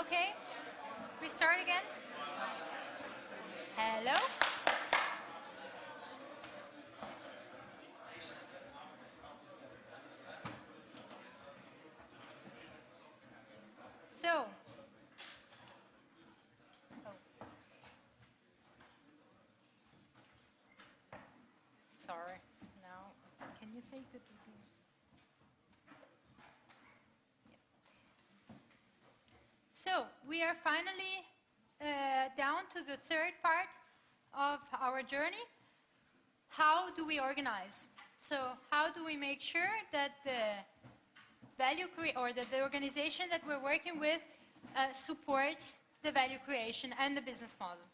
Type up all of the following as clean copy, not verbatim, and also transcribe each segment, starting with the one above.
Okay, we start again. Hello. So, sorry. Now, can you take the? So, we are finally down to the third part of our journey. How do we organize? So, how do we make sure that the that the organization that we're working with supports the value creation and the business model?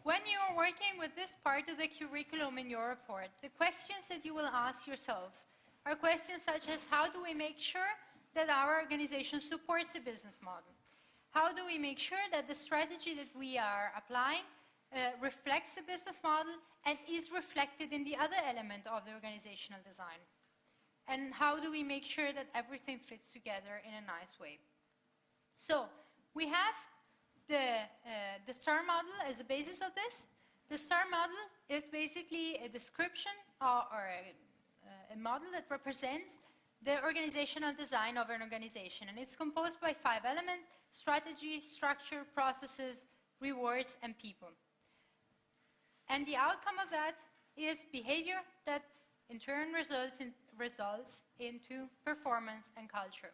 When you are working with this part of the curriculum in your report, the questions that you will ask yourself are questions such as, how do we make sure that our organization supports the business model? How do we make sure that the strategy that we are applying reflects the business model and is reflected in the other element of the organizational design? And how do we make sure that everything fits together in a nice way? So, we have the STAR model as a basis of this. The STAR model is basically a description or a model that represents the organizational design of an organization. And it's composed by 5 elements: strategy, structure, processes, rewards, and people. And the outcome of that is behavior that in turn results into performance and culture.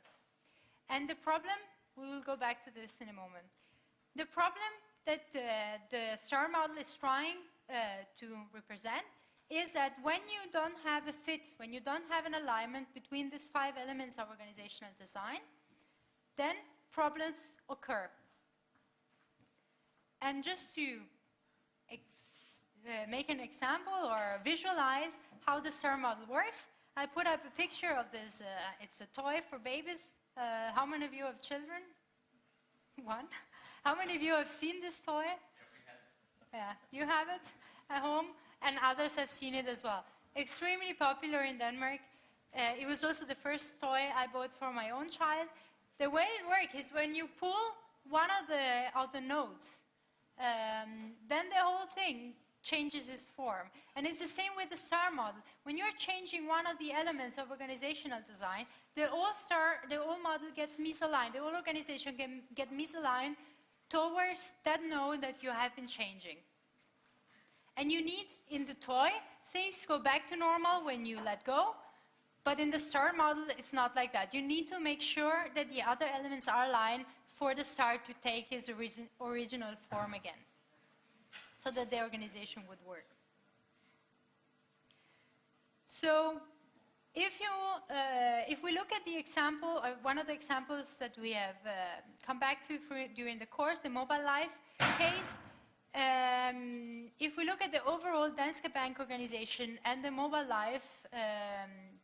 And the problem, we will go back to this in a moment. The problem that the STAR model is trying to represent is that when you don't have a fit, when you don't have an alignment between these 5 elements of organizational design, then problems occur. And just to make an example or visualize how the STAR model works, I put up a picture of this. It's a toy for babies. How many of you have children? One. How many of you have seen this toy? Yeah, you have it at home, and others have seen it as well. Extremely popular in Denmark. It was also the first toy I bought for my own child. The way it works is when you pull one of the nodes, then the whole thing changes its form. And it's the same with the STAR model. When you're changing one of the elements of organizational design, the whole model gets misaligned. The whole organization can get misaligned towards that node that you have been changing. And you need, in the toy, things go back to normal when you let go, but in the STAR model, it's not like that. You need to make sure that the other elements are aligned for the STAR to take its original form again, so that the organization would work. So, if we look at the example, one of the examples that we have come back to during the course, the mobile life case, if we look at the overall Danske Bank organization and the mobile life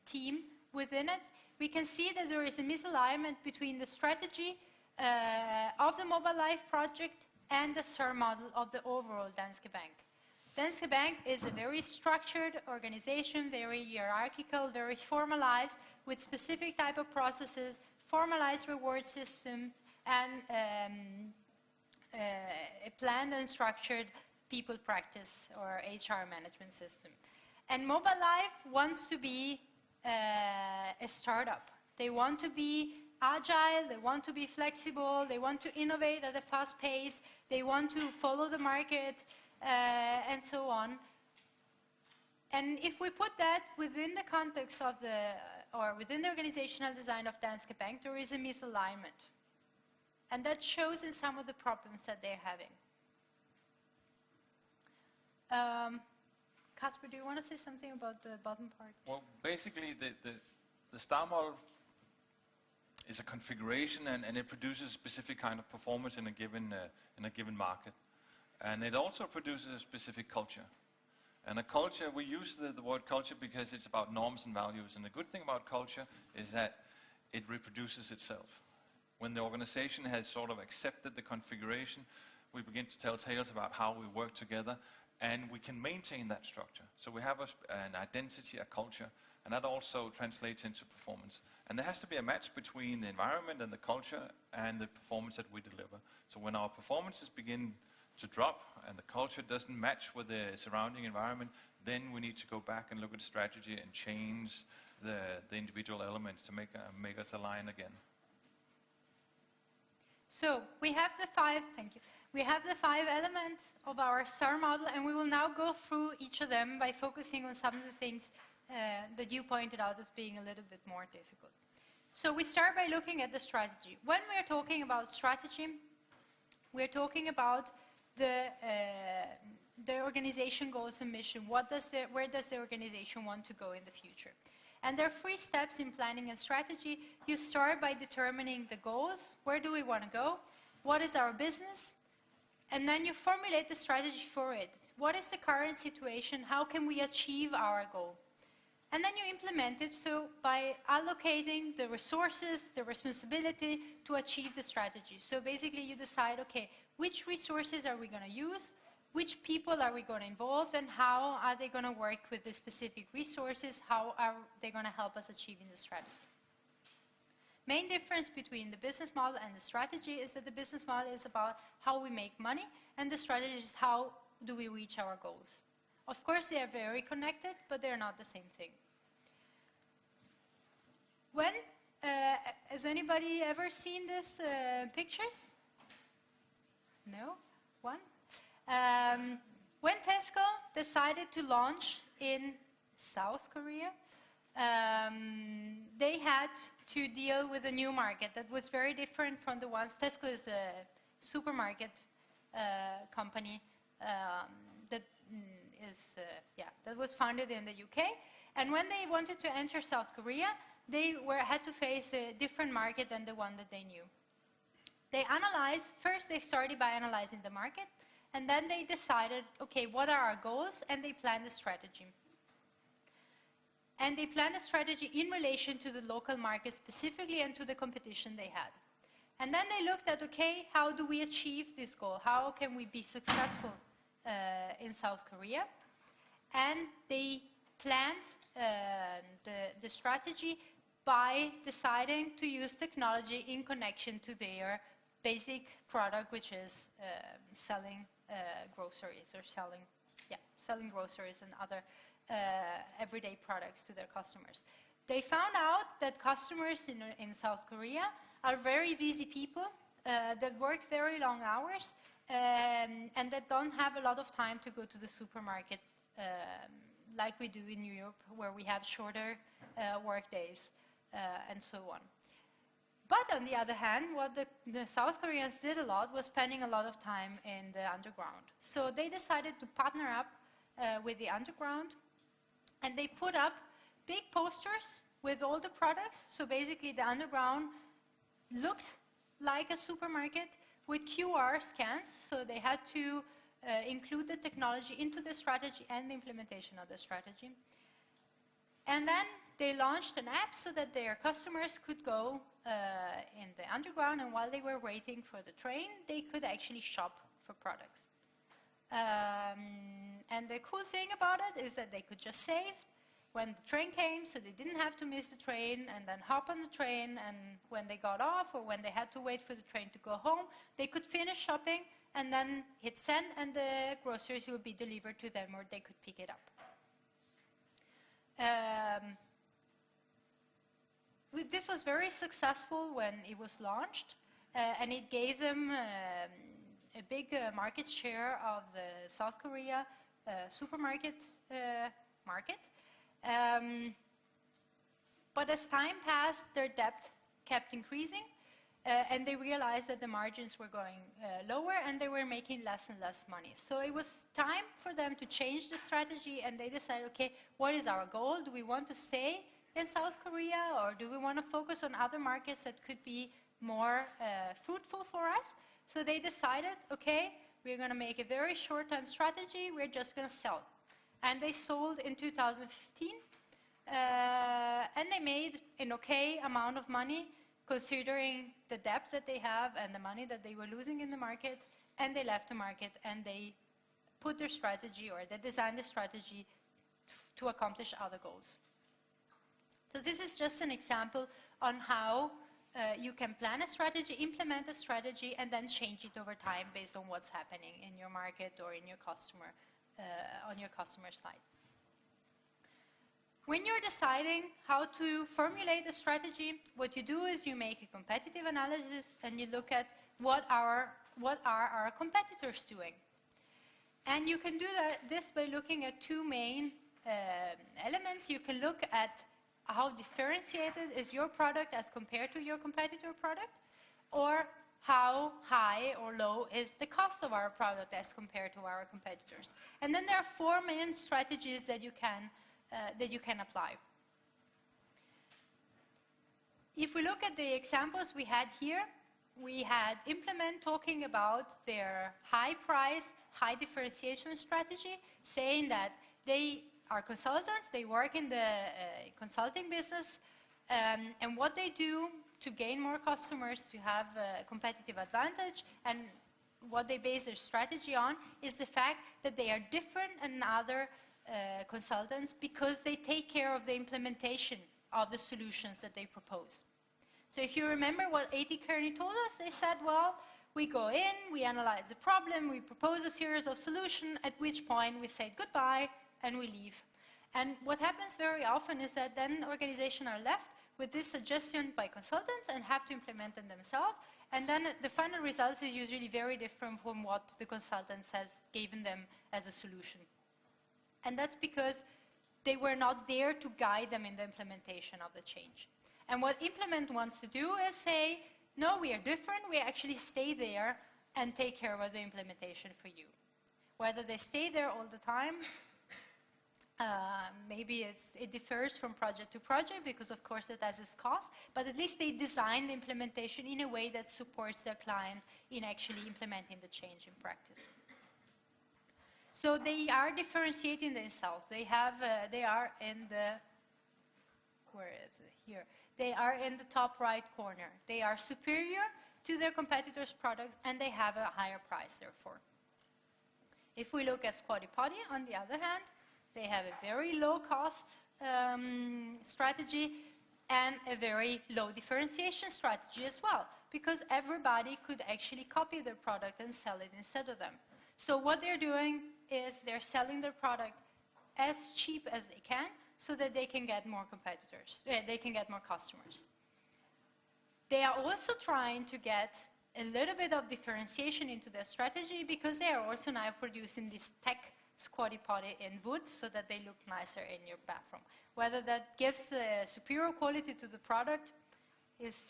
team within it, we can see that there is a misalignment between the strategy of the mobile life project and the STAR model of the overall Danske Bank. Danske Bank is a very structured organization, very hierarchical, very formalized, with specific type of processes, formalized reward systems, and a planned and structured people practice or HR management system. And Mobile Life wants to be a startup. They want to be agile, they want to be flexible, they want to innovate at a fast pace, they want to follow the market, and so on. And if we put that within the context of within the organizational design of Danske Bank, there is a misalignment. And that shows in some of the problems that they're having. Kasper, do you want to say something about the bottom part? Well, basically the STAR model is a configuration, and it produces a specific kind of performance in a given market. And it also produces a specific culture. And a culture, we use the word culture because it's about norms and values. And the good thing about culture is that it reproduces itself. When the organization has sort of accepted the configuration, we begin to tell tales about how we work together, and we can maintain that structure. So we have an identity, a culture and that also translates into performance. And there has to be a match between the environment and the culture and the performance that we deliver. So when our performances begin to drop and the culture doesn't match with the surrounding environment, then we need to go back and look at strategy and change the individual elements to make us align again. So we have the five, thank you. We have the 5 elements of our STAR model, and we will now go through each of them by focusing on some of the things that you pointed out as being a little bit more difficult. So we start by looking at the strategy. When we're talking about strategy, we're talking about the organization goals and mission. Where does the organization want to go in the future? And there are 3 steps in planning and strategy. You start by determining the goals. Where do we want to go? What is our business? And then you formulate the strategy for it. What is the current situation? How can we achieve our goal? And then you implement it so by allocating the resources, the responsibility to achieve the strategy. So basically you decide, okay, which resources are we going to use? Which people are we going to involve? And how are they going to work with the specific resources? How are they going to help us achieving the strategy? Main difference between the business model and the strategy is that the business model is about how we make money, and the strategy is how do we reach our goals. Of course, they are very connected, but they're not the same thing. Has anybody ever seen these pictures? No? One? When Tesco decided to launch in South Korea, they had to deal with a new market that was very different from the ones. Tesco is a supermarket company that was founded in the UK. And when they wanted to enter South Korea, they had to face a different market than the one that they knew. First they started by analyzing the market, and then they decided, okay, what are our goals? And they planned a strategy. And they planned a strategy in relation to the local market specifically and to the competition they had. And then they looked at, okay, how do we achieve this goal? How can we be successful in South Korea? And they planned the strategy by deciding to use technology in connection to their basic product, which is selling groceries or selling groceries and other everyday products to their customers. They found out that customers in South Korea are very busy people that work very long hours and that don't have a lot of time to go to the supermarket like we do in Europe, where we have shorter work days and so on. But on the other hand, what the South Koreans did a lot was spending a lot of time in the underground. So they decided to partner up with the underground, and they put up big posters with all the products. So basically the underground looked like a supermarket with QR scans. So they had to include the technology into the strategy and the implementation of the strategy. And then they launched an app so that their customers could go in the underground, and while they were waiting for the train, they could actually shop for products. And the cool thing about it is that they could just save when the train came, so they didn't have to miss the train and then hop on the train, and when they got off or when they had to wait for the train to go home, they could finish shopping and then hit send, and the groceries would be delivered to them, or they could pick it up. This was very successful when it was launched, and it gave them a big market share of the South Korea supermarket market. But as time passed, their debt kept increasing, and they realized that the margins were going lower, and they were making less and less money. So it was time for them to change the strategy, and they decided, okay, what is our goal? Do we want to stay in South Korea, or do we want to focus on other markets that could be more fruitful for us? So they decided, okay, we're going to make a very short-term strategy. We're just going to sell. And they sold in 2015, and they made an okay amount of money considering the debt that they have and the money that they were losing in the market, and they left the market, and they put their strategy, or they designed the strategy to accomplish other goals. So this is just an example on how you can plan a strategy, implement a strategy, and then change it over time based on what's happening in your market or in your customer, on your customer side. When you're deciding how to formulate a strategy, what you do is you make a competitive analysis and you look at what are our competitors doing. And you can do this by looking at two main elements. You can look at how differentiated is your product as compared to your competitor product, or how high or low is the cost of our product as compared to our competitors. And then there are four main strategies that you can apply. If we look at the examples we had here, we had Implement talking about their high price, high differentiation strategy, saying that they are consultants, they work in the consulting business, and what they do to gain more customers, to have a competitive advantage, and what they base their strategy on is the fact that they are different than other consultants because they take care of the implementation of the solutions that they propose. So if you remember what A.T. Kearney told us, they said, well, we go in, we analyze the problem, we propose a series of solutions, at which point we say goodbye and we leave. And what happens very often is that then organizations are left with this suggestion by consultants and have to implement them themselves. And then the final result is usually very different from what the consultants has given them as a solution. And that's because they were not there to guide them in the implementation of the change. And what Implement wants to do is say, no, we are different, we actually stay there and take care of the implementation for you. Whether they stay there all the time, maybe it differs from project to project because of course it has its cost, but at least they design the implementation in a way that supports their client in actually implementing the change in practice. So they are differentiating themselves. They are in the, where is it? Here. They are in the top right corner. They are superior to their competitors' products and they have a higher price, therefore. If we look at Squatty Potty, on the other hand, they have a very low cost strategy and a very low differentiation strategy as well, because everybody could actually copy their product and sell it instead of them. So what they're doing is they're selling their product as cheap as they can so that they can get more competitors, they can get more customers. They are also trying to get a little bit of differentiation into their strategy because they are also now producing this tech Squatty Potty in wood so that they look nicer in your bathroom. Whether that gives superior quality to the product is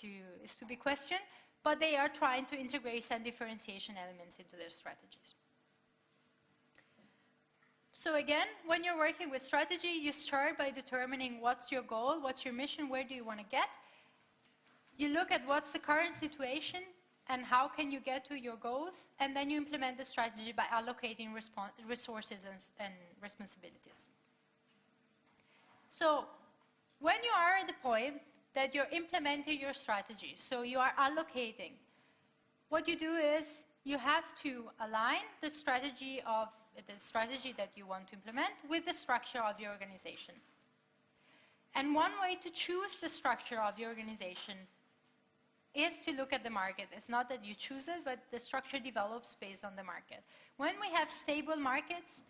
to be questioned, but they are trying to integrate some differentiation elements into their strategies. So again, when you're working with strategy, you start by determining what's your goal, what's your mission, where do you want to get. You look at what's the current situation and how can you get to your goals, and then you implement the strategy by allocating resources and responsibilities. So when you are at the point that you're implementing your strategy, so you are allocating, what you do is you have to align the strategy that you want to implement with the structure of your organization. And one way to choose the structure of your organization is to look at the market. It's not that you choose it, but the structure develops based on the market. When we have stable markets,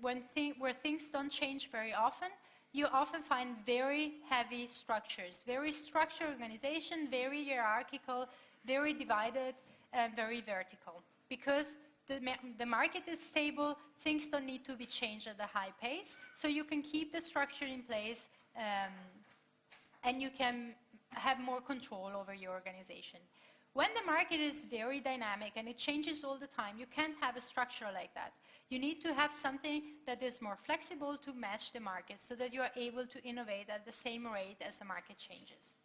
where things don't change very often, you often find very heavy structures, very structured organization, very hierarchical, very divided, and very vertical. Because the market is stable, things don't need to be changed at a high pace, so you can keep the structure in place and you can have more control over your organization. When the market is very dynamic and it changes all the time, you can't have a structure like that. You need to have something that is more flexible to match the market so that you are able to innovate at the same rate as the market changes.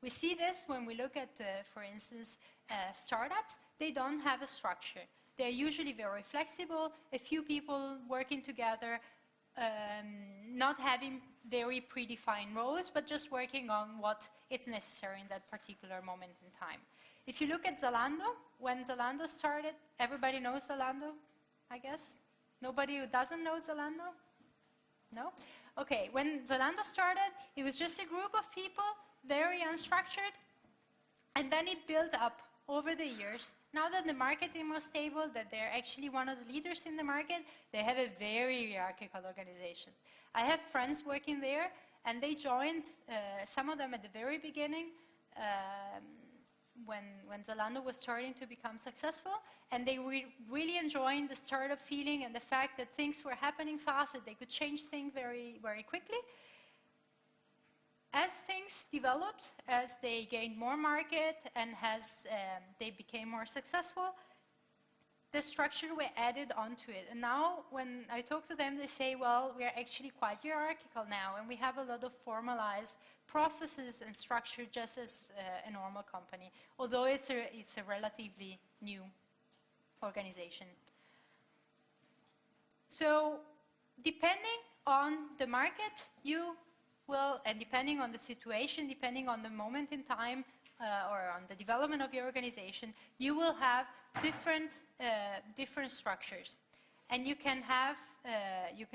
We see this when we look at, for instance, startups. They don't have a structure. They're usually very flexible, a few people working together, not having very predefined roles, but just working on what is necessary in that particular moment in time. If you look at Zalando, when Zalando started, everybody knows Zalando, I guess? Nobody who doesn't know Zalando? No? okay, when Zalando started, it was just a group of people, very unstructured, and then it built up over the years. Now that the market is more stable, that they're actually one of the leaders in the market, they have a very hierarchical organization. I have friends working there, and they joined, some of them at the very beginning, when Zalando was starting to become successful, and they were really enjoying the startup feeling and the fact that things were happening fast, that they could change things very, very quickly. As things developed, as they gained more market and as they became more successful, the structure were added onto it. And now when I talk to them, they say, well, we are actually quite hierarchical now, and we have a lot of formalized processes and structure just as a normal company, although it's a relatively new organization. So depending on the market, you will, and depending on the situation, depending on the moment in time, or on the development of your organization, you will have different structures. And you can have, you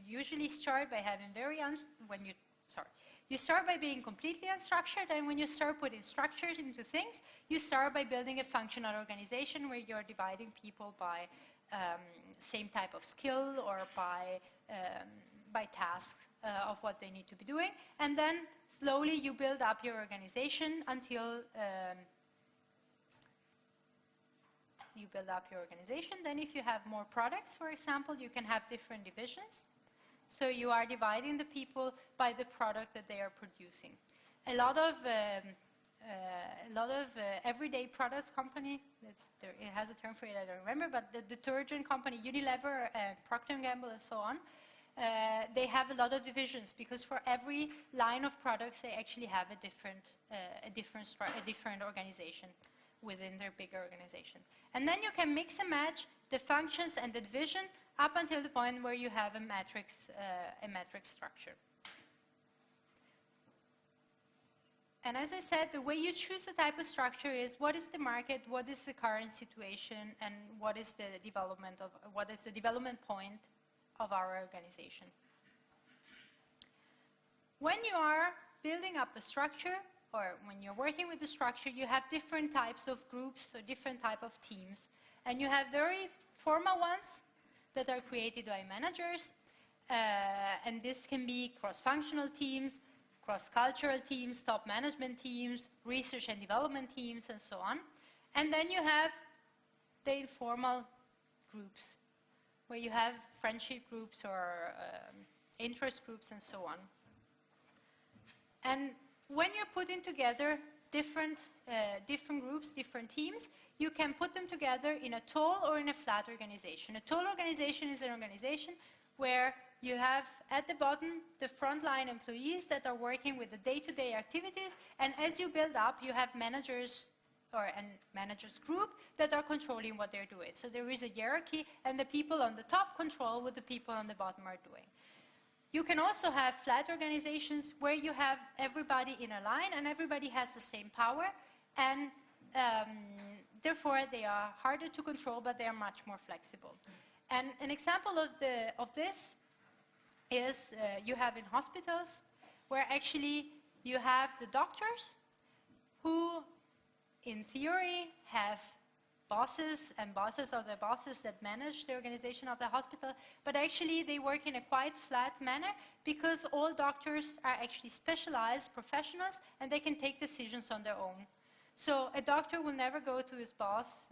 usually start by having you start by being completely unstructured, and when you start putting structures into things, you start by building a functional organization where you're dividing people by same type of skill or by tasks of what they need to be doing. And then slowly you build up your organization until Then if you have more products, for example, you can have different divisions. So you are dividing the people by the product that they are producing. A lot of everyday products company, it has a term for it, I don't remember, but the detergent company, Unilever, Procter & Gamble, and so on, they have a lot of divisions, because for every line of products, they actually have a different organization within their bigger organization. And then you can mix and match the functions and the division up until the point where you have a matrix structure. And as I said, the way you choose the type of structure is what is the market, what is the current situation, and what is the development point of our organization. When you are building up a structure, or when you're working with the structure, you have different types of groups or different type of teams. And you have very formal ones that are created by managers, and this can be cross-functional teams, cross-cultural teams, top management teams, research and development teams, and so on. And then you have the informal groups, where you have friendship groups or interest groups and so on. And when you're putting together different groups, different teams, you can put them together in a tall or in a flat organization. A tall organization is an organization where you have at the bottom the frontline employees that are working with the day-to-day activities, and as you build up, you have managers and managers group that are controlling what they're doing. So there is a hierarchy, and the people on the top control what the people on the bottom are doing. You can also have flat organizations where you have everybody in a line and everybody has the same power, and therefore they are harder to control, but they are much more flexible. And an example of this is you have in hospitals where actually you have the doctors who in theory have bosses, and bosses are the bosses that manage the organization of the hospital, but actually they work in a quite flat manner because all doctors are actually specialized professionals and they can take decisions on their own. So a doctor will never go to his boss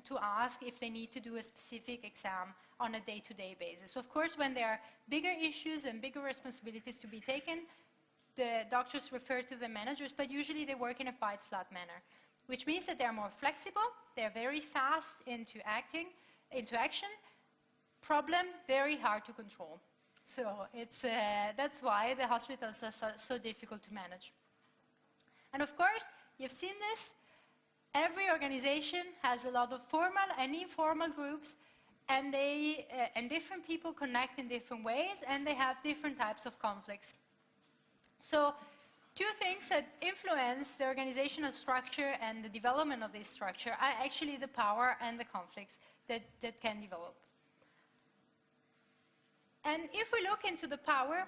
to ask if they need to do a specific exam on a day-to-day basis. Of course, when there are bigger issues and bigger responsibilities to be taken, the doctors refer to the managers, but usually they work in a quite flat manner, which means that they're more flexible, they're very fast into action. Problem, very hard to control. So that's why the hospitals are so difficult to manage. And of course, you've seen this. Every organization has a lot of formal and informal groups, and different people connect in different ways, and they have different types of conflicts. So two things that influence the organizational structure and the development of this structure are actually the power and the conflicts that can develop. And if we look into the power,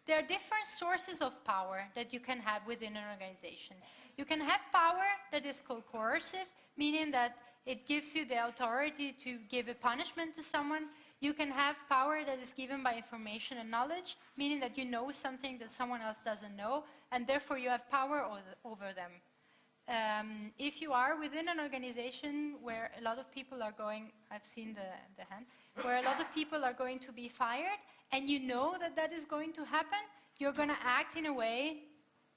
there are different sources of power that you can have within an organization. You can have power that is called coercive, meaning that it gives you the authority to give a punishment to someone. You can have power that is given by information and knowledge, meaning that you know something that someone else doesn't know, and therefore you have power over them. If you are within an organization where a lot of people are going, I've seen the hand, where a lot of people are going to be fired, and you know that that is going to happen, you're going to act in a way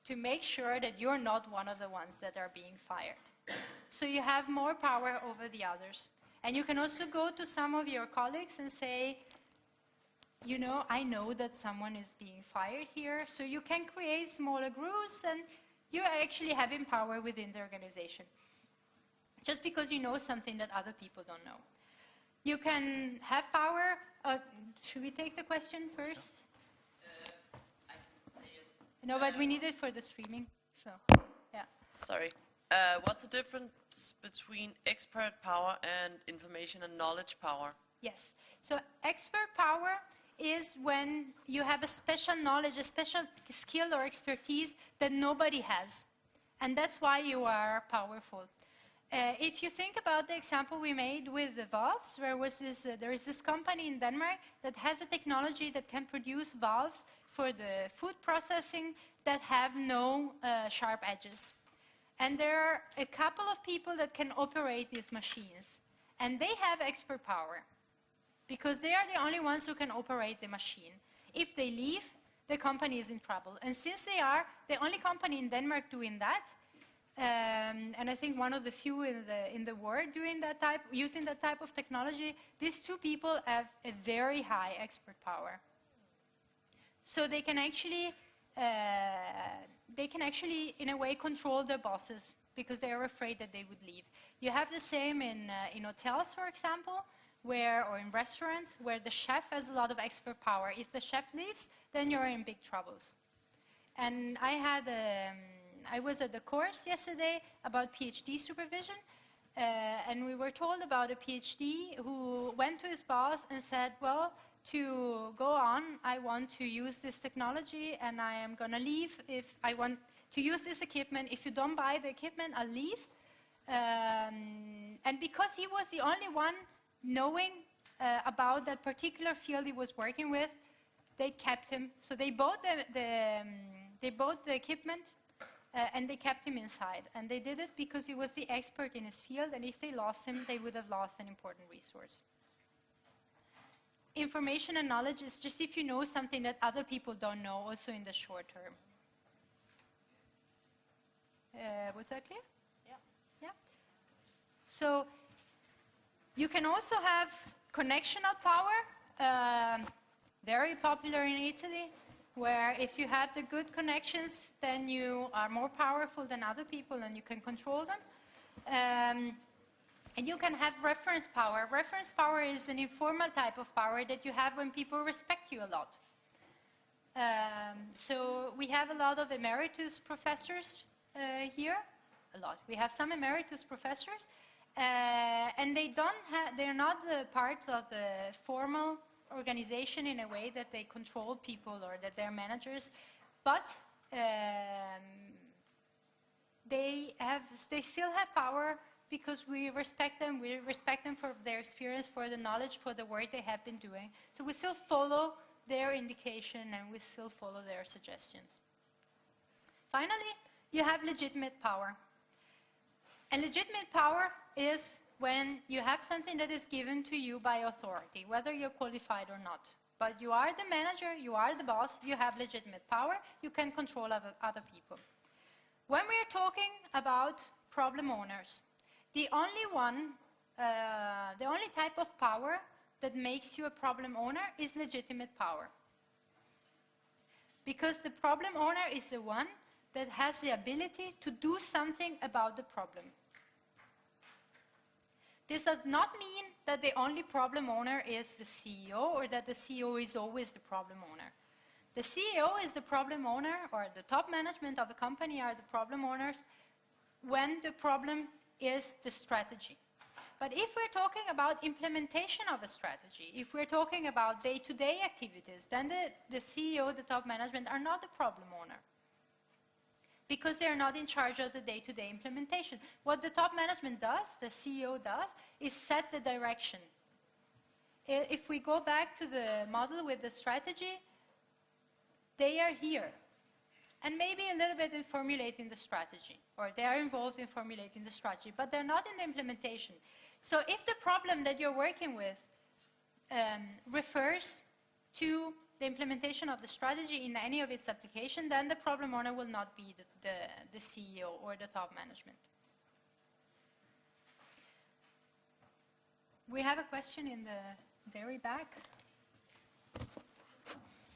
to make sure that you're not one of the ones that are being fired. So you have more power over the others. And you can also go to some of your colleagues and say, you know, I know that someone is being fired here, so you can create smaller groups, and you're actually having power within the organization, just because you know something that other people don't know. You can have power. Should we take the question first? I can say it. No, but we need it for the streaming, so, yeah. Sorry. What's the difference between expert power and information and knowledge power? Yes. So expert power is when you have a special knowledge, a special skill or expertise that nobody has. And that's why you are powerful. If you think about the example we made with the valves, there is this company in Denmark that has a technology that can produce valves for the food processing that have no sharp edges. And there are a couple of people that can operate these machines. And they have expert power, because they are the only ones who can operate the machine. If they leave, the company is in trouble. And since they are the only company in Denmark doing that, and I think one of the few in the world using that type of technology, these two people have a very high expert power. So they can actually, in a way, control their bosses, because they are afraid that they would leave. You have the same in hotels, for example, or in restaurants, where the chef has a lot of expert power. If the chef leaves, then you're in big troubles. And I was at the course yesterday about PhD supervision, and we were told about a PhD who went to his boss and said, well, to go on, I want to use this technology, and I am going to leave if I want to use this equipment. If you don't buy the equipment, I'll leave. And because he was the only one knowing about that particular field he was working with, they kept him. So they bought the equipment, and they kept him inside. And they did it because he was the expert in his field, and if they lost him, they would have lost an important resource. Information and knowledge is just if you know something that other people don't know, also in the short term. Was that clear? Yeah. Yeah. So you can also have connectional power, very popular in Italy, where if you have the good connections, then you are more powerful than other people and you can control them. And you can have reference power. Reference power is an informal type of power that you have when people respect you a lot. So we have a lot of emeritus professors here. A lot. We have some emeritus professors, and they're not part of the formal organization in a way that they control people or that they're managers, but they still have power because we respect them. We respect them for their experience, for the knowledge, for the work they have been doing. So we still follow their indication and we still follow their suggestions. Finally, you have legitimate power. And legitimate power is when you have something that is given to you by authority, whether you're qualified or not. But you are the manager, you are the boss, you have legitimate power, you can control other people. When we are talking about problem owners, the only type of power that makes you a problem owner is legitimate power. Because the problem owner is the one that has the ability to do something about the problem. This does not mean that the only problem owner is the CEO or that the CEO is always the problem owner. The CEO is the problem owner, or the top management of a company are the problem owners when the problem is the strategy. But if we're talking about implementation of a strategy, if we're talking about day-to-day activities, then the CEO, the top management, are not the problem owner, because they're not in charge of the day-to-day implementation. What the top management does, the CEO does, is set the direction. If we go back to the model with the strategy, they are here, and maybe a little bit in formulating the strategy, or they are involved in formulating the strategy, but they're not in the implementation. So if the problem that you're working with refers to the implementation of the strategy in any of its application, then the problem owner will not be the CEO or the top management. We have a question in the very back.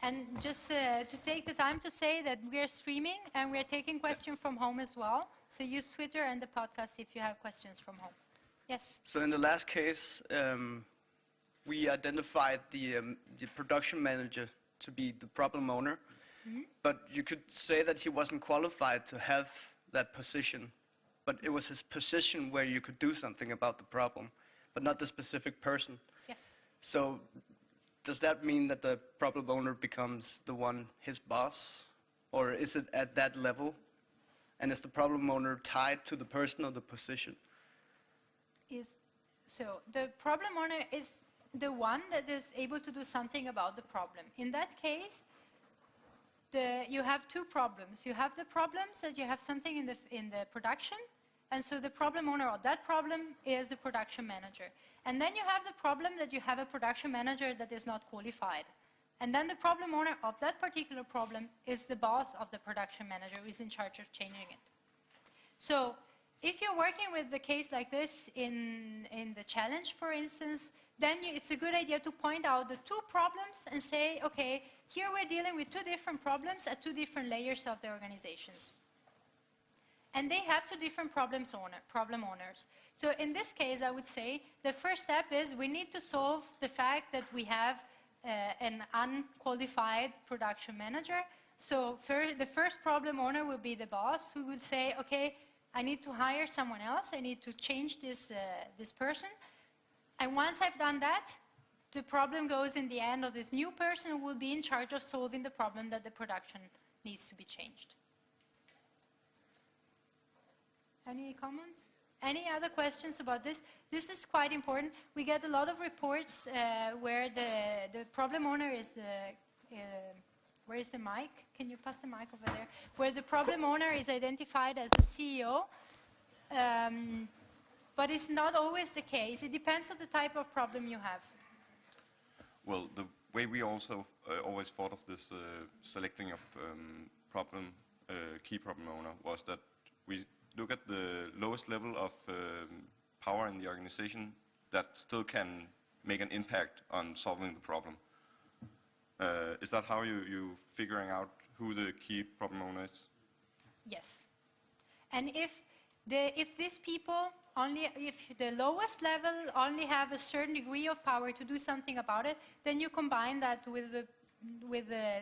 And just to take the time to say that we are streaming and we are taking questions from home as well. So use Twitter and the podcast if you have questions from home. Yes? So in the last case, we identified the production manager to be the problem owner. Mm-hmm. But you could say that he wasn't qualified to have that position. But it was his position where you could do something about the problem, but not the specific person. Yes. So does that mean that the problem owner becomes the one, his boss? Or is it at that level? And is the problem owner tied to the person or the position? So the problem owner is the one that is able to do something about the problem. In that case, you have two problems. You have the problems that you have something in the production, and so the problem owner of that problem is the production manager. And then you have the problem that you have a production manager that is not qualified. And then the problem owner of that particular problem is the boss of the production manager who is in charge of changing it. So if you're working with a case like this in the challenge, for instance, then it's a good idea to point out the two problems and say, okay, here we're dealing with two different problems at two different layers of the organizations. And they have two different problem owners. So in this case, I would say the first step is we need to solve the fact that we have an unqualified production manager. So the first problem owner will be the boss, who will say, okay, I need to hire someone else. I need to change this person. And once I've done that, the problem goes in the hand of this new person who will be in charge of solving the problem that the production needs to be changed. Any comments? Any other questions about this? This is quite important. We get a lot of reports where the problem owner is, where is the mic? Can you pass the mic over there? Where the problem owner is identified as the CEO, but it's not always the case. It depends on the type of problem you have. Well, the way we also always thought of this selecting of key problem owner was that we look at the lowest level of power in the organization that still can make an impact on solving the problem. Is that how you figuring out who the key problem owner is? Yes. And if these people if the lowest level only have a certain degree of power to do something about it, then you combine that with the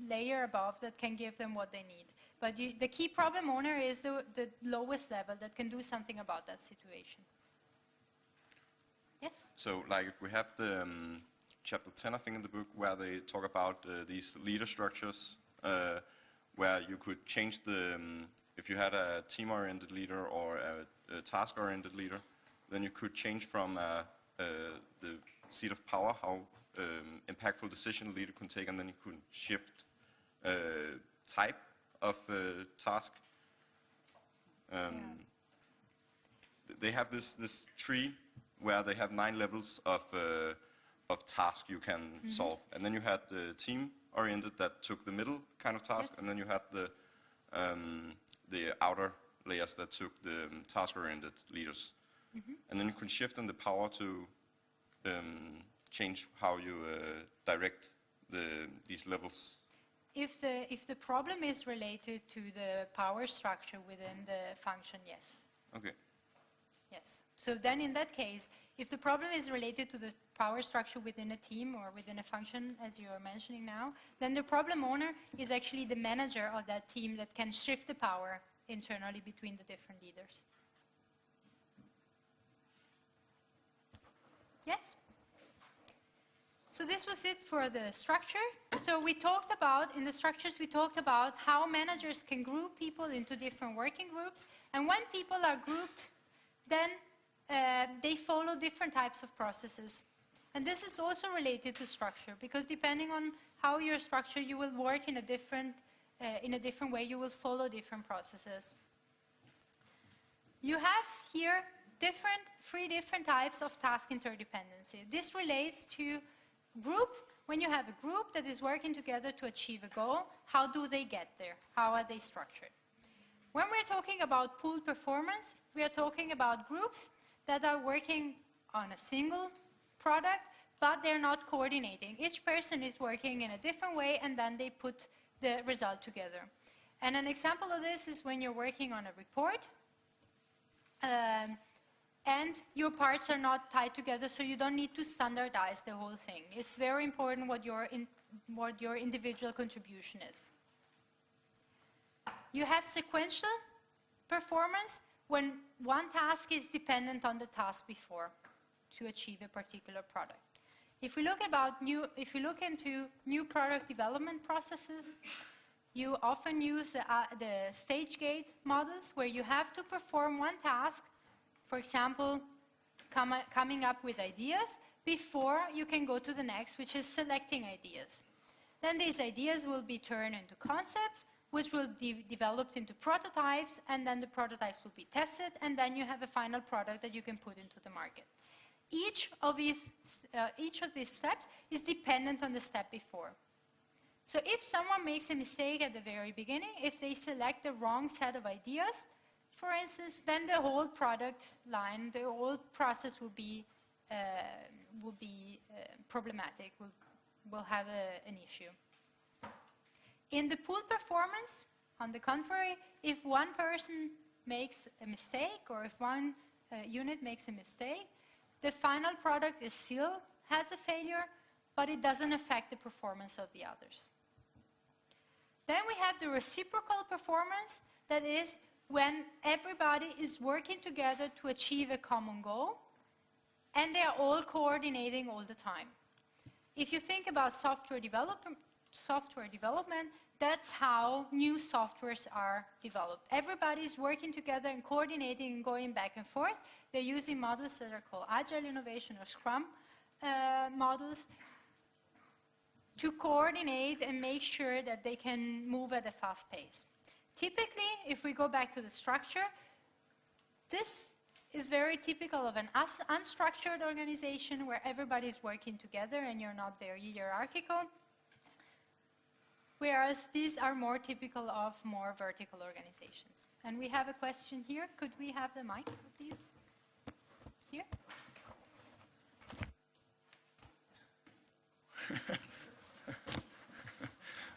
layer above that can give them what they need. But the key problem owner is the lowest level that can do something about that situation. Yes? So, like, if we have the chapter 10, I think, in the book, where they talk about these leader structures, where you could change if you had a team-oriented leader or a task-oriented leader, then you could change from the seat of power, how impactful decision a leader can take, and then you could shift type of task. They have this tree where they have 9 levels of task you can solve, and then you had the team-oriented that took the middle kind of task, and then you had the outer layers that took the task-oriented leaders, and then you can shift in the power to change how you direct these levels. If the problem is related to the power structure within the function, yes. Okay. Yes. So then in that case, if the problem is related to the power structure within a team or within a function, as you are mentioning now, then the problem owner is actually the manager of that team that can shift the power internally between the different leaders. Yes? So this was it for the structure. So we talked about, in the structures, we talked about how managers can group people into different working groups. And when people are grouped, then they follow different types of processes. And this is also related to structure, because depending on how you're structured, you will work in a different way, you will follow different processes. You have here three different types of task interdependency. This relates to groups. When you have a group that is working together to achieve a goal, how do they get there? How are they structured? When we're talking about pooled performance, we are talking about groups that are working on a single product, but they're not coordinating. Each person is working in a different way, and then they put the result together. And an example of this is when you're working on a report, and your parts are not tied together, so you don't need to standardize the whole thing. It's very important what your individual contribution is. You have sequential performance when one task is dependent on the task before to achieve a particular product. If we look into new product development processes, you often use the stage gate models, where you have to perform one task, for example, coming up with ideas, before you can go to the next, which is selecting ideas. Then these ideas will be turned into concepts, which will be developed into prototypes, and then the prototypes will be tested, and then you have a final product that you can put into the market. Each of these steps is dependent on the step before. So if someone makes a mistake at the very beginning, if they select the wrong set of ideas, for instance, then the whole product line, the whole process will be problematic, will have an issue. In the pooled performance, on the contrary, if one person makes a mistake, or if one unit makes a mistake, the final product still has a failure, but it doesn't affect the performance of the others. Then we have the reciprocal performance, that is when everybody is working together to achieve a common goal, and they are all coordinating all the time. If you think about software development, that's how new softwares are developed. Everybody's working together and coordinating and going back and forth. They're using models that are called Agile Innovation or Scrum models to coordinate and make sure that they can move at a fast pace. Typically, if we go back to the structure, this is very typical of an unstructured organization where everybody's working together and you're not very hierarchical, whereas these are more typical of more vertical organizations. And we have a question here. Could we have the mic, please? Here.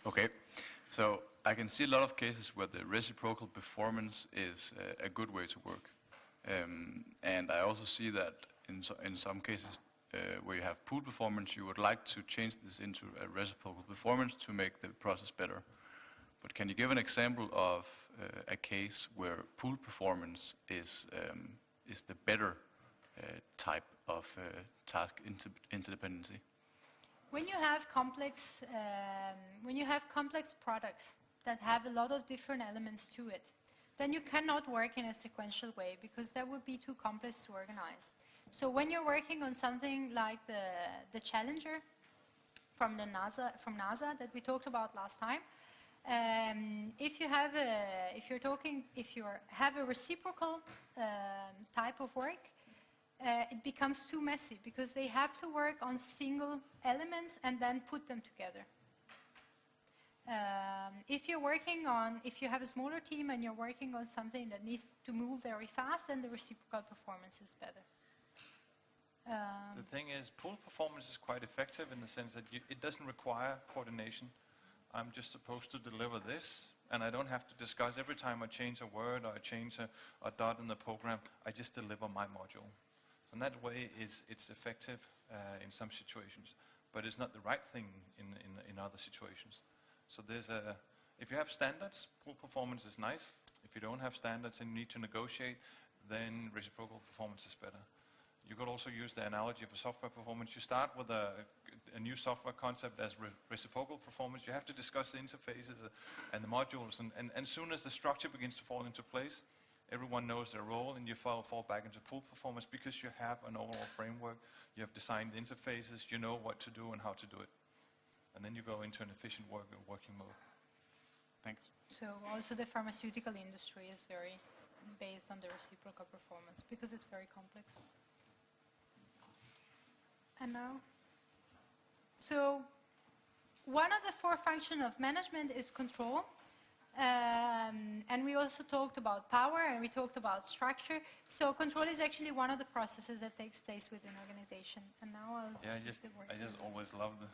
Okay, so I can see a lot of cases where the reciprocal performance is a good way to work. And I also see that in some cases where you have pool performance, you would like to change this into a reciprocal performance to make the process better. But can you give an example of a case where pool performance is the better type of task interdependency? When you have complex products that have a lot of different elements to it, then you cannot work in a sequential way, because that would be too complex to organize. So when you're working on something like the Challenger from NASA that we talked about last time, if you have a reciprocal type of work, it becomes too messy, because they have to work on single elements and then put them together. If you have a smaller team and you're working on something that needs to move very fast, then the reciprocal performance is better. The thing is, pool performance is quite effective in the sense that it doesn't require coordination. I'm just supposed to deliver this, and I don't have to discuss every time I change a word or I change a dot in the program. I just deliver my module. So in that way, it's effective in some situations, but it's not the right thing in other situations. So if you have standards, pool performance is nice. If you don't have standards and you need to negotiate, then reciprocal performance is better. You could also use the analogy of a software performance. You start with a new software concept as reciprocal performance. You have to discuss the interfaces and the modules, and soon as the structure begins to fall into place, everyone knows their role, and you fall back into pool performance because you have an overall framework. You have designed the interfaces. You know what to do and how to do it. And then you go into an efficient working mode. Thanks. So also the pharmaceutical industry is very based on the reciprocal performance because it's very complex. And now, so one of the 4 functions of management is control. And we also talked about power and we talked about structure. So control is actually one of the processes that takes place within an organization. And now I'll use the word. I just always love the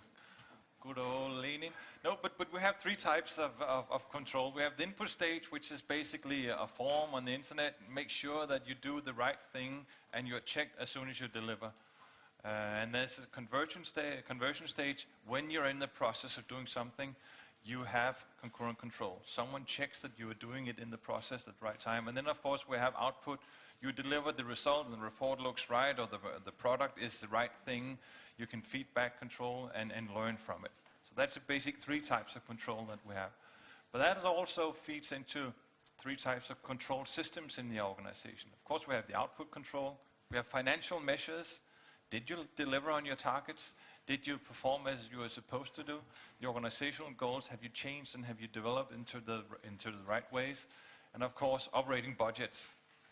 good old leaning. No, but we have 3 types of control. We have the input stage, which is basically a form on the internet. Make sure that you do the right thing and you're checked as soon as you deliver. And there's a conversion stage. When you're in the process of doing something, you have concurrent control. Someone checks that you are doing it in the process at the right time. And then, of course, we have output. You deliver the result and the report looks right, or the product is the right thing. You can feedback control and learn from it. So that's the basic 3 types of control that we have. But that also feeds into 3 types of control systems in the organization. Of course, we have the output control. We have financial measures. Did you deliver on your targets? Did you perform as you were supposed to do? The organizational goals, have you changed and have you developed into the right ways? And of course, operating budgets,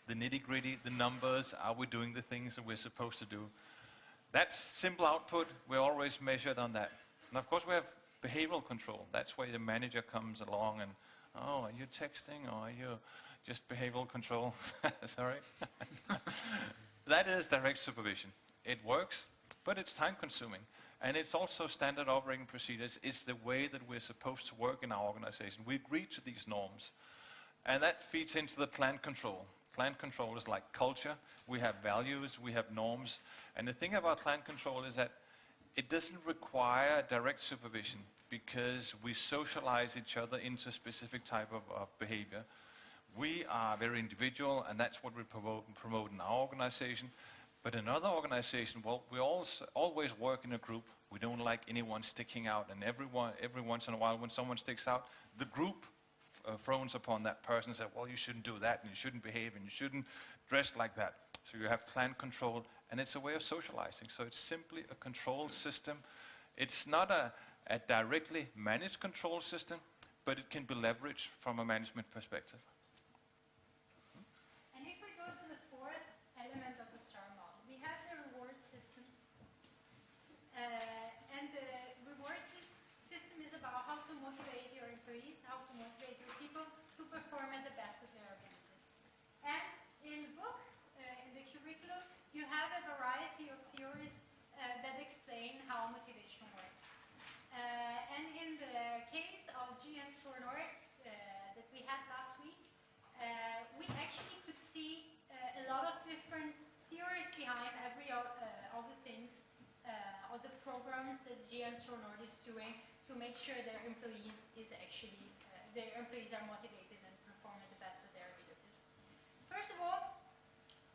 the nitty-gritty, the numbers, are we doing the things that we're supposed to do? That's simple output. We're always measured on that. And of course, we have behavioral control. That's where the manager comes along and, oh, are you texting or are you just behavioral control? Sorry. That is direct supervision. It works, but it's time-consuming. And it's also standard operating procedures. It's the way that we're supposed to work in our organization. We agree to these norms. And that feeds into the clan control. Clan control is like culture. We have values, we have norms. And the thing about clan control is that it doesn't require direct supervision because we socialize each other into a specific type of behavior. We are very individual, and that's what we promote in our organization. But in another organization, well, we always work in a group. We don't like anyone sticking out, and every once in a while when someone sticks out, the group frowns upon that person and says, well, you shouldn't do that, and you shouldn't behave, and you shouldn't dress like that. So you have clan control, and it's a way of socializing. So it's simply a control system. It's not a directly managed control system, but it can be leveraged from a management perspective. And if we go to the 4th element of the STAR model, we have the reward system. And the reward system is about how to motivate your employees, how to motivate your people to perform at the best of their abilities. And in the book, in the curriculum, you have a variety of theories that explain how motivation works. And in the case of G.N. Stornord that we had last week, we actually could see a lot of different theories behind every of the things, of the programs that G.N. Stornord is doing to make sure their employees are motivated and perform at the best of their abilities. First of all,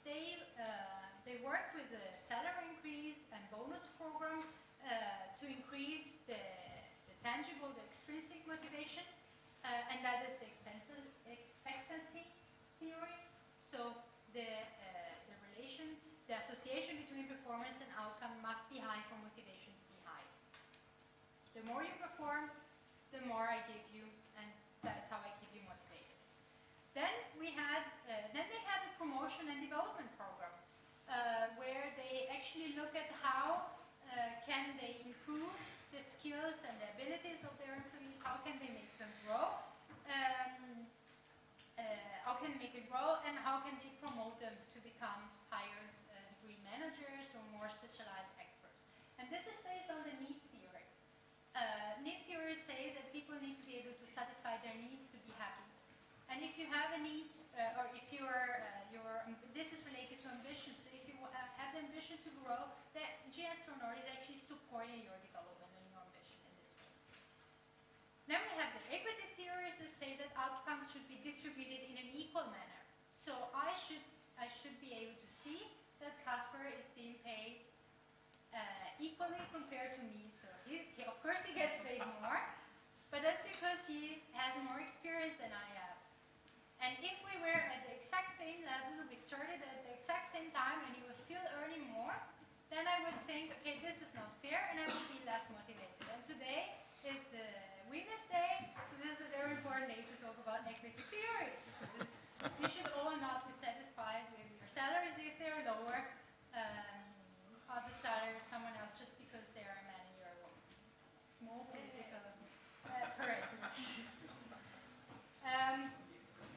they work with the salary increase and bonus program to increase the tangible, the extrinsic motivation, and that is the expectancy theory. So the association between performance and outcome must be high for motivation to be high. The more you perform, the more I give you, and that's how I keep you motivated. Then they have a promotion and development program where they actually look at how can they improve the skills and the abilities of their employees, how can they make them grow, and how can they promote them to become higher degree managers or more specialized experts. And this is based on the need theory. Need theory says that people need to be able to satisfy their needs to be happy. And if you have a need, or if this is related to ambition, so if you have the ambition to grow, the G.N. Stornord is actually supporting your development and your ambition in this way. Then we have the equity theories that say that outcomes should be distributed in an equal manner. So I should be able to see that Casper is being paid equally compared to me. So of course he gets paid more, but that's because he has more experience than I have. And if we were at the exact same level, we started at the exact same time, and he was still earning more, then I would think, okay, this is not fair, and I would be less motivated. And today is the Women's Day, so this is a very important day to talk about equity theories. Because you should all not be satisfied with your salaries if they're lower of the salary of someone else just because they are a man and you're a woman. Small political parentheses.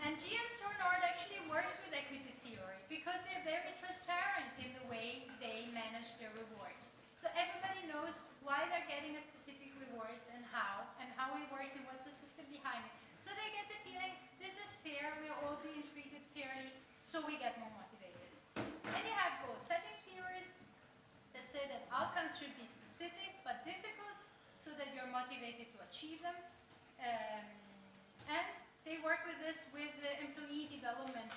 And G and Nord actually works with equity theory because they're very transparent in the way they manage their rewards. So everybody knows why they're getting a specific rewards and how it works and what's the system behind it. So they get the feeling this is fair, we're all being treated fairly, so we get more motivated. Then you have goal setting theories that say that outcomes should be specific but difficult so that you're motivated to achieve them. And they work with this with the employee development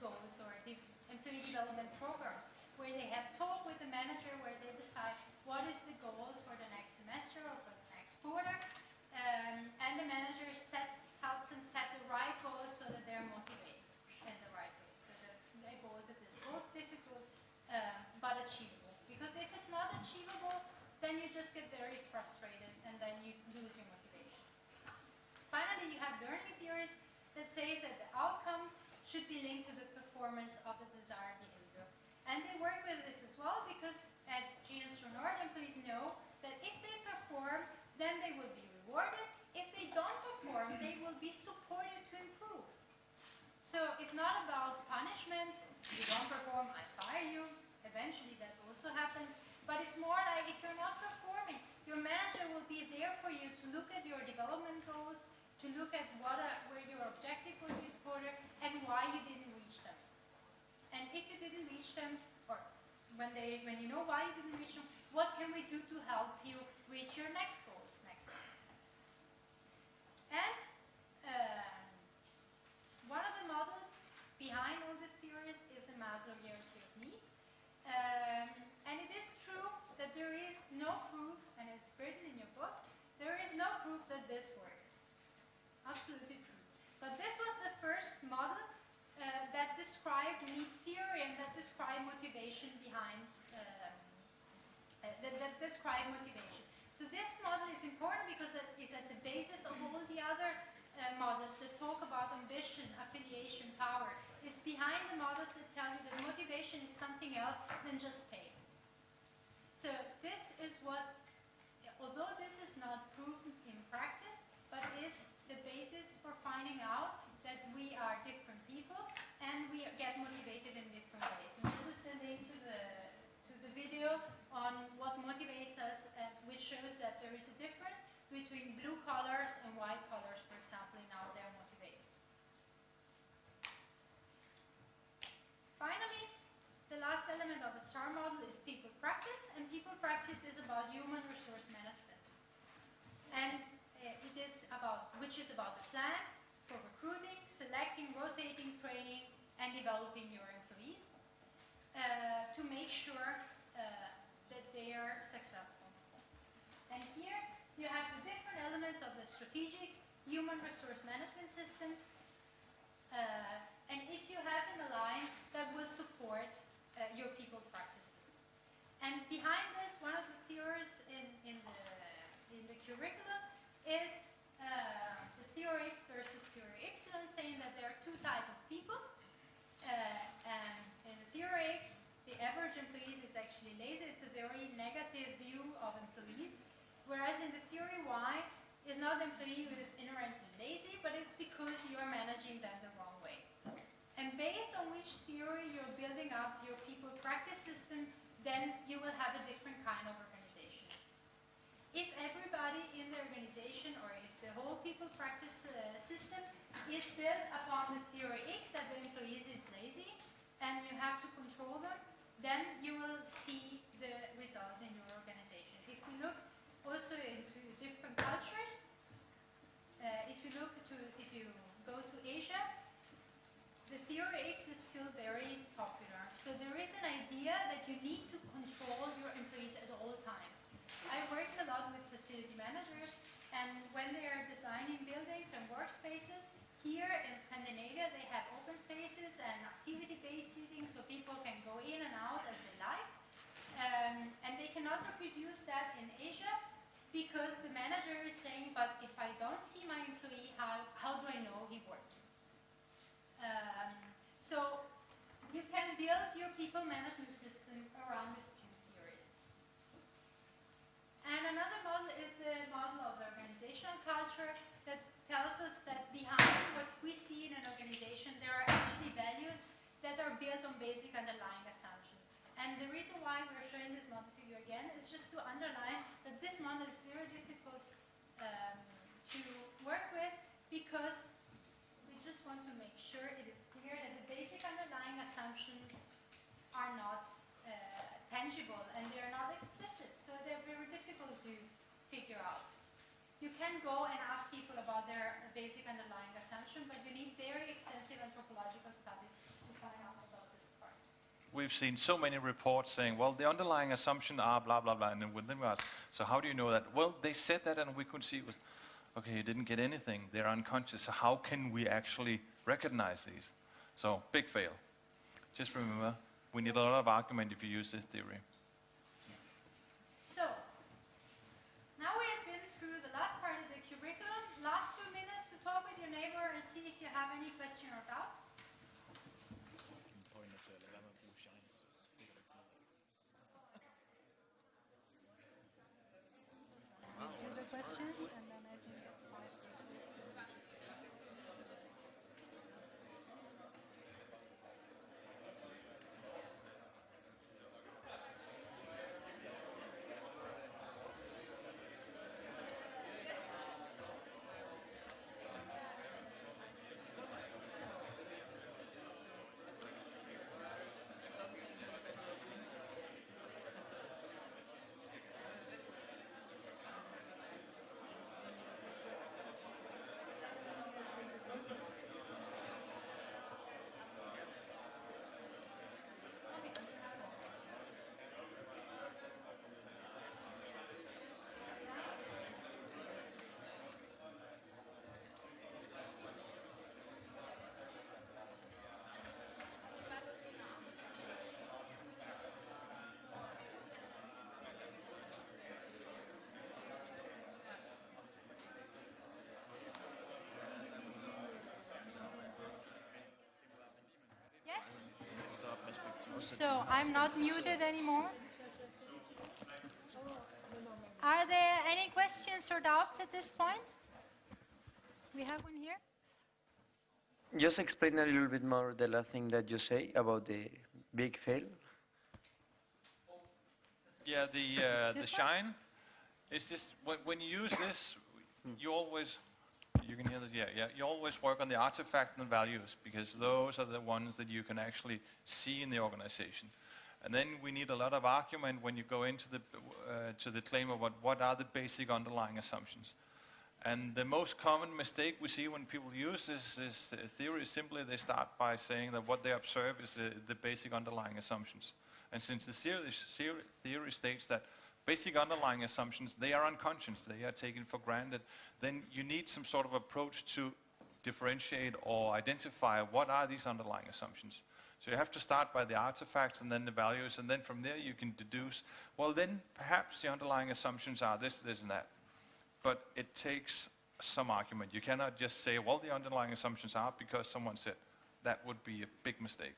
goals or the employee development programs, where they have talk with the manager, where they decide what is the goal for the next semester or for the next quarter, and the manager helps them set the right goals so that they're motivated and the right goals, so that they go that is most difficult but achievable. Because if it's not achievable, then you just get very frustrated and then you lose your motivation. Finally, you have learning theories that says that the outcome should be linked to the performance of the desired behavior. And they work with this as well because at G and Nord, employees know that if they perform, then they will be rewarded. If they don't perform, they will be supported to improve. So it's not about punishment. You don't perform, I fire you. Eventually that also happens. But it's more like if you're not performing, your manager will be there for you to look at your development goals, to look at where your objective for this quarter and why you didn't reach them. And if you didn't reach them, or when you know why you didn't reach them, what can we do to help you reach your next goals next time? And one of the models behind all these theories is the Maslow hierarchy of needs. And it is true that there is no proof, and it's written in your book, there is no proof that this works. Absolutely true. But this was the first model that described need theory and that described motivation behind, that described motivation. So this model is important because it is at the basis of all the other models that talk about ambition, affiliation, power. It's behind the models that tell you that motivation is something else than just pay. So this is what, although this is not proven in practice, but is the basis for finding out that we are different people and we get motivated in different ways. And this is the link to the video on what motivates us, which shows that there is a difference between blue collars and white collars, for example, in how they're motivated. Finally, the last element of the STAR model is people practice, and people practice is about human resource management. And which is about the plan for recruiting, selecting, rotating, training, and developing your employees to make sure that they are successful. And here you have the different elements of the strategic human resource management system. And if you have them aligned, that will support your people practices. And behind this, one of the theories in the curriculum is the theory X versus theory excellence, saying that there are two types of people. And in the theory X, the average employees is actually lazy. It's a very negative view of employees. Whereas in the theory Y, it's not the employee who is inherently lazy, but it's because you're managing them the wrong way. And based on which theory you're building up your people practice system, then you will have a different kind of organization. If everybody in the organization, or if the whole people practice system is built upon the theory X, that the employees is lazy, and you have to control them, then you will see the results in your organization. If you look also into different cultures, if you go to Asia, the theory X is still very popular. So there is an idea that that you need to control your employees at all times. I worked a lot with facility managers, and when they are designing buildings and workspaces, here in Scandinavia they have open spaces and activity-based seating so people can go in and out as they like. And they cannot reproduce that in Asia because the manager is saying, but if I don't see my employee, how do I know he works? So you can build your people management system around these two theories. And another model is the model of the organizational culture that tells us that behind what we see in an organization, there are actually values that are built on basic underlying assumptions. And the reason why we're showing this model to you again is just to underline that this model is very difficult to work with because we just want to make sure it is clear that the basic underlying assumptions are not tangible and they are not explicit, so they're very difficult to figure out. You can go and ask people about their basic underlying assumption, but you need very extensive anthropological studies to find out about this part. We've seen so many reports saying, well, the underlying assumption are blah, blah, blah, and then within us. So how do you know that? Well, they said that and we could see it was, okay, you didn't get anything. They're unconscious. So how can we actually recognize these? So, big fail. Just remember, we need a lot of argument if you use this theory. So, now we have been through the last part of the curriculum. Last 2 minutes to talk with your neighbor and see if you have any question or doubts. Do the questions and then I think at 5. Yes? So I'm not muted anymore. Are there any questions or doubts at this point? We have one here. Just explain a little bit more the last thing that you say about the big fail. Yeah, the This shine. It's just when you use this, you always, you can hear this. Yeah. You always work on the artifact and values because those are the ones that you can actually see in the organization. And then we need a lot of argument when you go into the to the claim of what are the basic underlying assumptions. And the most common mistake we see when people use this theory is simply they start by saying that what they observe is the basic underlying assumptions. And since the theory states that basic underlying assumptions, they are unconscious, they are taken for granted, then you need some sort of approach to differentiate or identify what are these underlying assumptions. So you have to start by the artifacts and then the values, and then from there you can deduce, well then perhaps the underlying assumptions are this, this and that. But it takes some argument. You cannot just say, well, the underlying assumptions are because someone said. That would be a big mistake.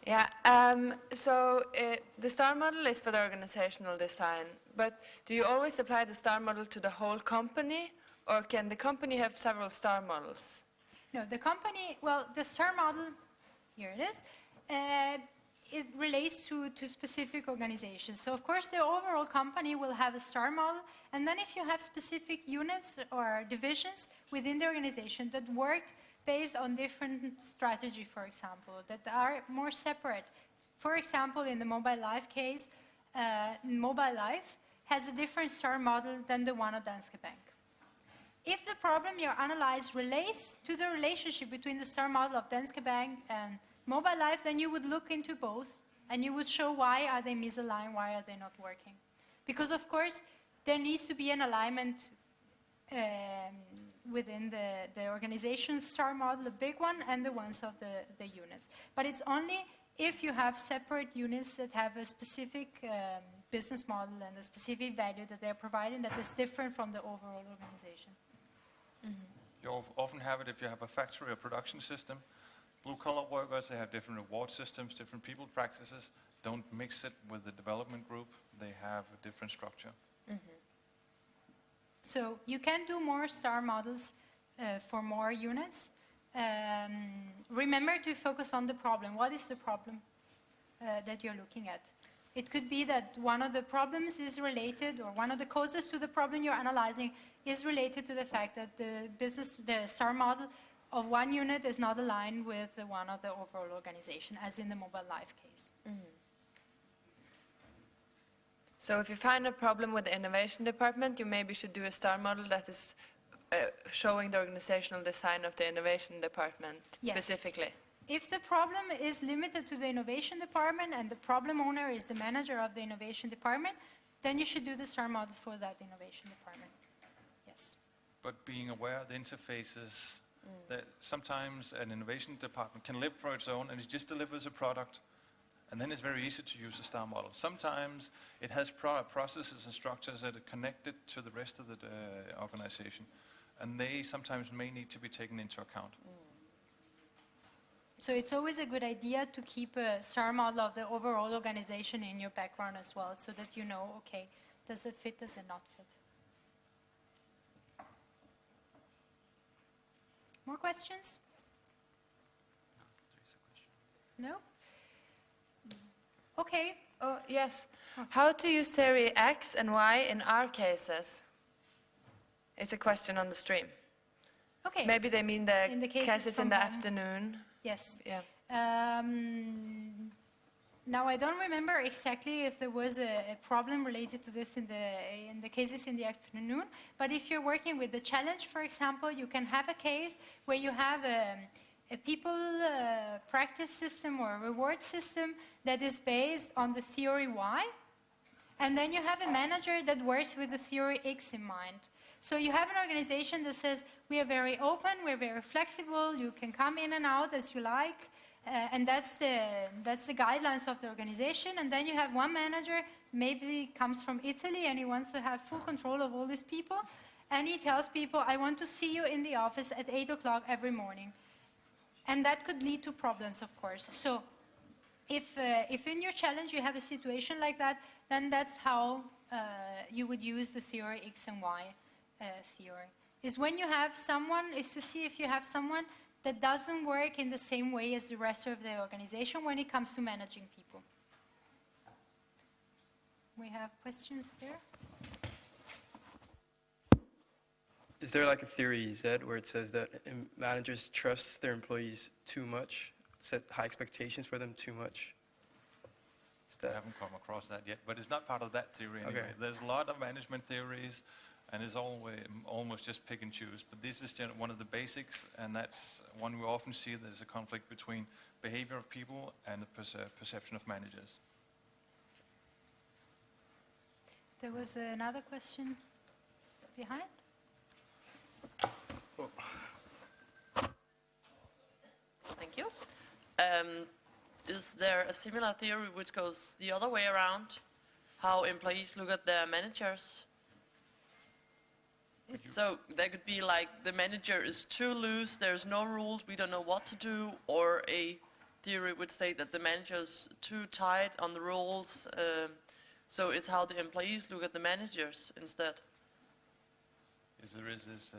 Yeah, so the STAR model is for the organizational design, but do you always apply the STAR model to the whole company, or can the company have several STAR models? No, the company, well, the STAR model, here it is, it relates to specific organizations. So of course the overall company will have a STAR model, and then if you have specific units or divisions within the organization that work based on different strategy, for example, that are more separate. For example, in the Mobile Life case, Mobile Life has a different STAR model than the one at Danske Bank. if the problem you analyze relates to the relationship between the star model of Danske Bank and Mobile Life, then you would look into both and you would show why are they misaligned, why are they not working. Because of course, there needs to be an alignment within the organization's star model, the big one, and the ones of the units. But it's only if you have separate units that have a specific business model and a specific value that they're providing that is different from the overall organization. You often have it if you have a factory or production system. Blue-collar workers, they have different reward systems, different people practices. Don't mix it with the development group. They have a different structure. So you can do more star models for more units. Remember to focus on the problem. What is the problem that you're looking at? It could be that one of the problems is related, or one of the causes to the problem you're analyzing is related to the fact that the star model of one unit is not aligned with the one of the overall organization, as in the Mobile Life case. So if you find a problem with the innovation department, you maybe should do a star model that is showing the organizational design of the innovation department specifically. If the problem is limited to the innovation department and the problem owner is the manager of the innovation department, then you should do the star model for that innovation department. Yes. But being aware of the interfaces, that sometimes an innovation department can live for its own and it just delivers a product, and then it's very easy to use a star model. Sometimes it has processes and structures that are connected to the rest of the organization, and they sometimes may need to be taken into account. So it's always a good idea to keep a star model of the overall organization in your background as well, so that you know, okay, does it fit, does it not fit? More questions? No? Okay. Oh, yes. How to use theory X and Y in our cases? It's a question on the stream. Okay. Maybe they mean In the the cases cases in from the home. afternoon. Yes. Yeah. Now I don't remember exactly if there was a problem related to this in the cases in the afternoon, but if you're working with the challenge, for example, you can have a case where you have a people practice system or a reward system that is based on the theory Y, and then you have a manager that works with the theory X in mind. So you have an organization that says, we are very open, we're very flexible, you can come in and out as you like, and that's the guidelines of the organization. And then you have one manager, maybe comes from Italy, and he wants to have full control of all these people, and he tells people, I want to see you in the office at 8 o'clock every morning. And that could lead to problems, of course. So if in your challenge you have a situation like that, then that's how you would use the theory X and Y theory. Is when you have someone, is to see if you have someone that doesn't work in the same way as the rest of the organization when it comes to managing people. We have questions there? Is there like a theory, Zed, where it says that managers trust their employees too much, set high expectations for them too much? I haven't come across that yet, but it's not part of that theory anyway. Okay. There's a lot of management theories, and it's almost just pick and choose. But this is one of the basics, and that's one we often see. There's a conflict between behavior of people and the perception of managers. There was another question behind. Thank you. Is there a similar theory which goes the other way around? How employees look at their managers? So there could be like the manager is too loose, there's no rules, we don't know what to do, or a theory would state that the manager is too tight on the rules. So it's how the employees look at the managers instead.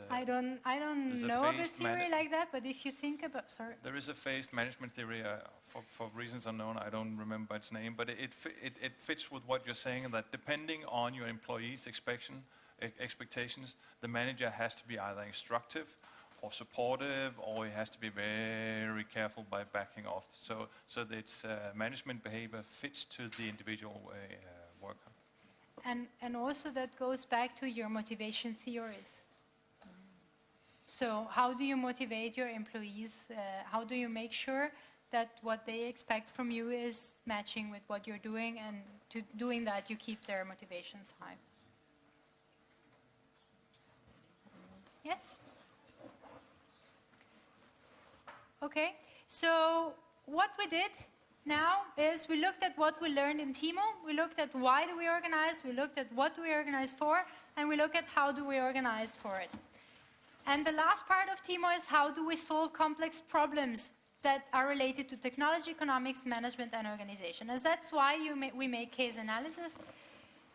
I don't know of a theory like that, but if you think about, sorry. There is a phased management theory, for reasons unknown, I don't remember its name, but it fits with what you're saying, that depending on your employees' expectations, the manager has to be either instructive or supportive, or he has to be very careful by backing off. So that its management behavior fits to the individual worker. And also that goes back to your motivation theories. So how do you motivate your employees? How do you make sure that what they expect from you is matching with what you're doing, and to doing that you keep their motivations high? Yes? Okay, so what we did now is we looked at what we learned in TEMO, we looked at why do we organize, we looked at what do we organize for, and we look at how do we organize for it. And the last part of TEMO is how do we solve complex problems that are related to technology, economics, management, and organization. And that's why we make case analysis.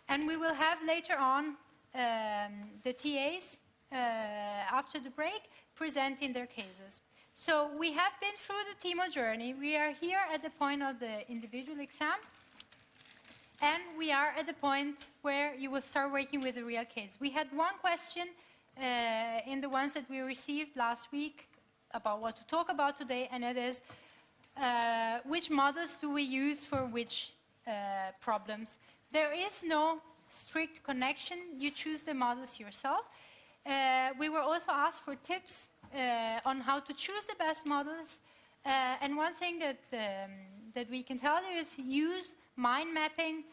And we will have later on the TAs after the break presenting their cases. So we have been through the TEMO journey. We are here at the point of the individual exam. And we are at the point where you will start working with a real case. We had one question in the ones that we received last week about what to talk about today, and it is which models do we use for which problems. There is no strict connection. You choose the models yourself. We were also asked for tips on how to choose the best models. And one thing that we can tell you is use mind mapping,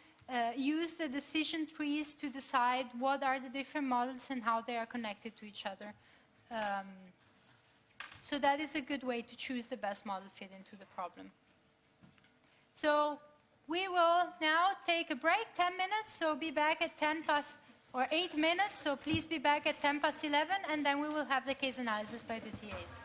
use the decision trees to decide what are the different models and how they are connected to each other. So that is a good way to choose the best model fit into the problem. So we will now take a break, 10 minutes, so be back at 10 past, or 8 minutes, so please be back at 10 past 11, and then we will have the case analysis by the TAs.